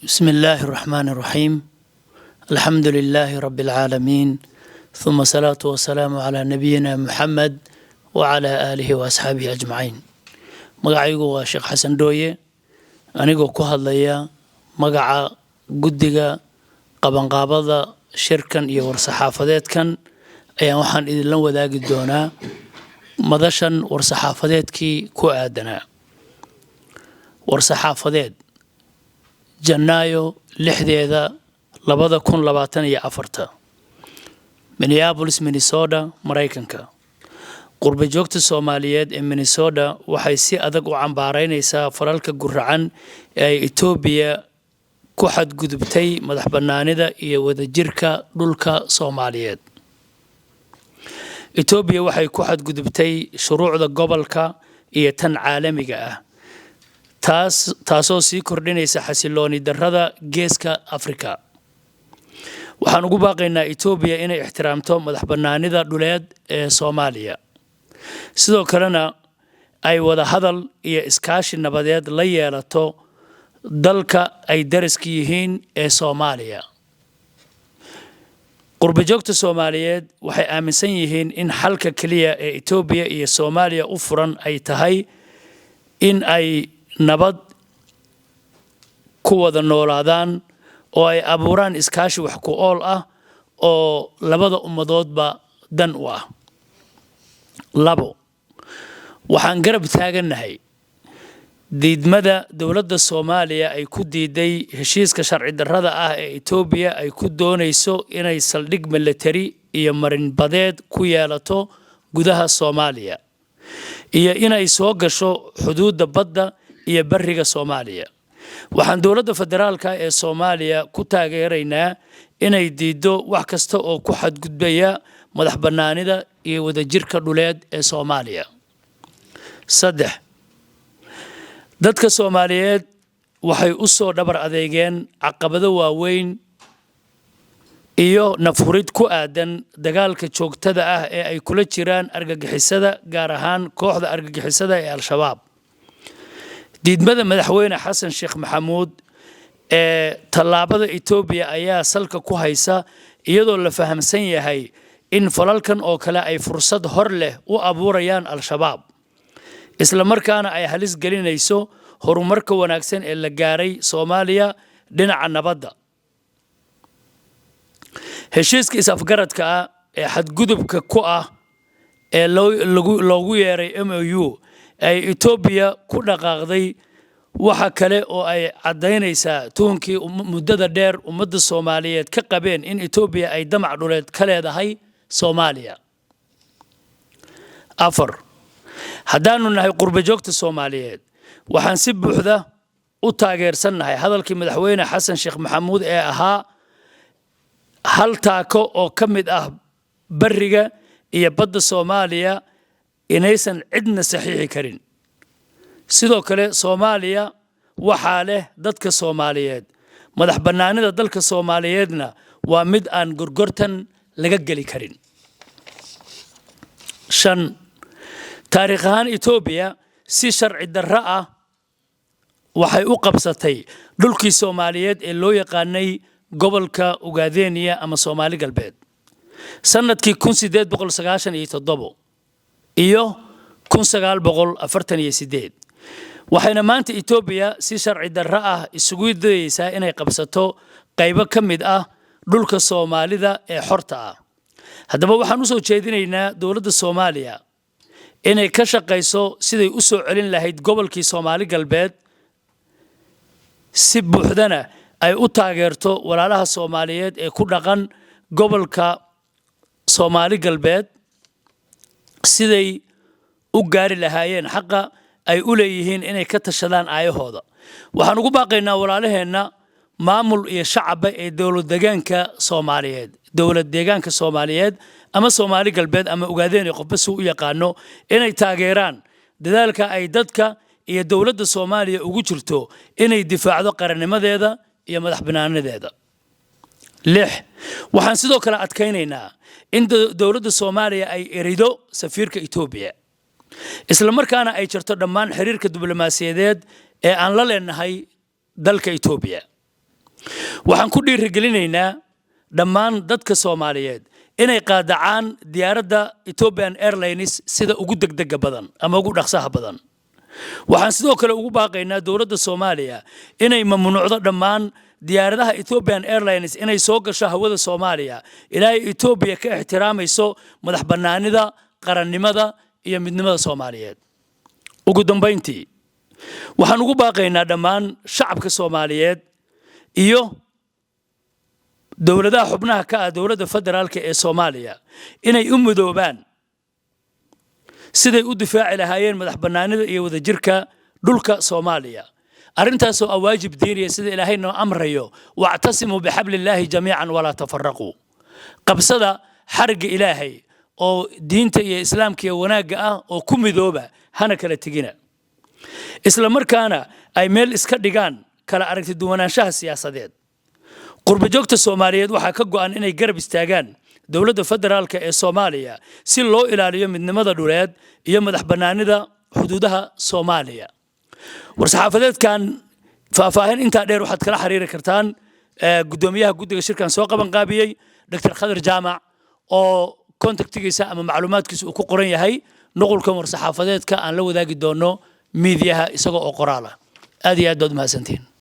بسم الله الرحمن الرحيم. الحمد لله رب العالمين، ثم الصلاة والسلام على نبينا محمد وعلى آله وأصحابه أجمعين. مقعيقو الشيخ حسن دوية، أنيقو كهالليا مقع قدقة قبنقابضة شركا يور صحافذات كان أيام وحان إذن لن وذاق الدونا مدشا ورصحافذات كي كوادنا ورصحافذات جنايو لحديدا لبدا كون لباتن يا أفرتا مينيابوليس مينيسودا مرايكنكا قرب جوجت الصوماليات مينيسودا waxay si adag u cambaaraynaysaa faralka gurracan ee Itoobiya ku xadgudubtay madaxbannaanida iyo wadajirka dhulka Soomaaliyeed. Itoobiya waxay ku xadgudubtay shuruucda gobolka iyo tan caalamiga ah taasoo sii kordhinaysa xasilooni darrada geeska Afrika. waxaan ugu baaqaynaa Itoobiya inay ixtiraamto madaxbannaanida dhuleed ee Soomaaliya, sidoo kalena ay wada hadal iyo iskaashi nabadeed la yeelato dalka ay dariska yihiin ee Soomaaliya. qurbajoogta Soomaaliyeed waxay aaminsan yihiin in xalka kaliya ee Itoobiya iyo Soomaaliya u furan ay tahay in ay nabad ku wada noolaadaan oo ay abuuraan iskaashi wax ku ool ah oo labada ummadoodba dan u ah. labo, waxaan garab taaganahay diidmada dowladda Soomaaliya ay ku diiday heshiiska sharci darrada ah ee Itoobiya ay ku doonayso inay saldhig military iyo marin badeed ku yeelato gudaha Soomaaliya iyo inay soo gasho xuduudda badda iyo bariga Soomaaliya. waxaan dowladda federaalka ee Soomaaliya ku taageeraynaa inay diido wax kasta oo ku xadgudbaya madaxbannaanida iyo wadajirka dhuleed ee Soomaaliya. saddex, dadka Soomaaliyeed waxay u soo dhabar adeegeen caqabado waaweyn iyo nafhurid ku aadan dagaalka joogtada ah ee ay kula jiraan argagixisada, gaar ahaan kooxda argagixisada ee Al-Shabaab. diidmada madaxweyne Xasan Sheekh Maxamuud ee tallaabada Itoobiya ayaa salka ku haysa iyadoo la fahamsan yahay in falalkan oo kale ay fursad hor leh u abuurayaan Al-Shabaab, isla markaana ay halis gelinayso horumarka wanaagsan ee la gaaray Soomaaliya dhinaca nabadda. heshiiska is-afgaradka ah ee xadgudubka ku ah ee loogu yeeray MOU ay Itoobiya ku dhaqaaqday waxa kale oo ay cadaynaysaa tuunkii muddada dheer ummadda Soomaaliyeed ka qabeen in Itoobiya ay damac dhuleed ka leedahay Soomaaliya. afar, haddaanu nahay qurbajoogta Soomaaliyeed waxaan si buuxda u taageersanahay hadalkii madaxweyne Xasan Sheekh Maxamuud ee ahaa hal taako oo ka mid ah bariga iyo badda Soomaaliya inaysan cidna saxiixi karin. sidoo kale Soomaaliya waxaa leh dadka Soomaaliyeed, madaxbannaanida dalka Soomaaliyeedna waa mid aan gorgortan laga geli karin. shan, taariikh ahaan Itoobiya si sharci darro ah waxay u qabsatay dhulkii Soomaaliyeed ee loo yaqaanay gobolka Ugaadeniya ama Soomaali Galbeed sanadkii 1897 iyo 1948. waxayna maanta Itoobiya si sharci darro ah isugu dayaysaa inay qabsato qaybo ka mid ah dhulka Soomaalida ee xorta ah. haddaba waxaan u soo jeedinaynaa dowladda Soomaaliya inay ka shaqayso siday u soo celin lahayd gobolkii Soomaali Galbeed, si buuxdana ay u taageerto walaalaha Soomaaliyeed ee ku dhaqan gobolka Soomaali Galbeed siday u gaari lahaayeen xaqa ay u leeyihiin inay ka tashadaan aayahooda. waxaan ugu baaqaynaa walaalaheena maamul iyo shacabba ee dowlad deegaanka Soomaaliyeed ama Soomaali Galbeed ama Ugaadeniya qofba suu u yaqaano inay taageeraan dadaalka ay dadka iyo dowladda Soomaaliya ugu jirto inay difaacdo qarannimadeeda iyo madaxbannaanideeda. lix, waxaan sidoo kale adkaynaynaa in dowladda Soomaaliya ay erido safiirka Itoobiya, isla markaana ay jirto dhammaan xiriirka diblomaasiyadeed ee aan la leenahay dalka Itoobiya. waxaan ku dhiirigelinaynaa dhammaan dadka Soomaaliyeed inay qaadacaan diyaaradda Ethiopian Airlines sida ugu degdega badan ama ugu dhaqsaha badan waxaan sidoo kale ugu baaqaynaa dawladda Soomaaliya inay mamnuucdo dhammaan diyaaradaha Ethiopian Airlines inay soo gasho hawada Soomaaliya ilaa Ethiopia ka ixtiraamayso madax bannaanida qarannimada iyo midnimada Soomaaliyeed ugu dambeyntii waxaan ugu baaqaynaa dhammaan shacabka Soomaaliyeed iyo dawladaha xubnaha ka ah dawladda federaalka ee Soomaaliya inay u midoobaan siday u difaaci lahaayeen madax bannaanida iyo wadajirka dhulka Soomaaliya arrintaas oo waajib diiniya sida Ilaahay noo amrayo wa'tasimu bihablillahi jamii'an wala tafarraqu qabsada xariga Ilaahay oo diinta iyo islaamka iyo wanaagga ah oo ku midooba hana kala tigina isla markaana ay meel iska dhigaan kala aragti duwanaanshaha siyaasadeed qurba joogta Soomaaliyeed waxa ka go'an inay garab istaagaan dawladda federaalka ee Soomaaliya si loo ilaaliyo midnimada dhuleed iyo madax bannaanida xuduudaha Soomaaliya war-saxaafadeedkan faahfaahin inta dheer waxaad kala xiriiri kartaan gudoomiyaha guddiga shirkan soo qaban qaabiyay Dr. Khadar Jaamac oo kontaktigiisa ama macluumaadkiisa uu ku qoran yahay nuqulkan war-saxaafadeedka aan la wadaagi doono miidiyaha isagoo oo qoraal ah aad iyo aad baad mahadsantiin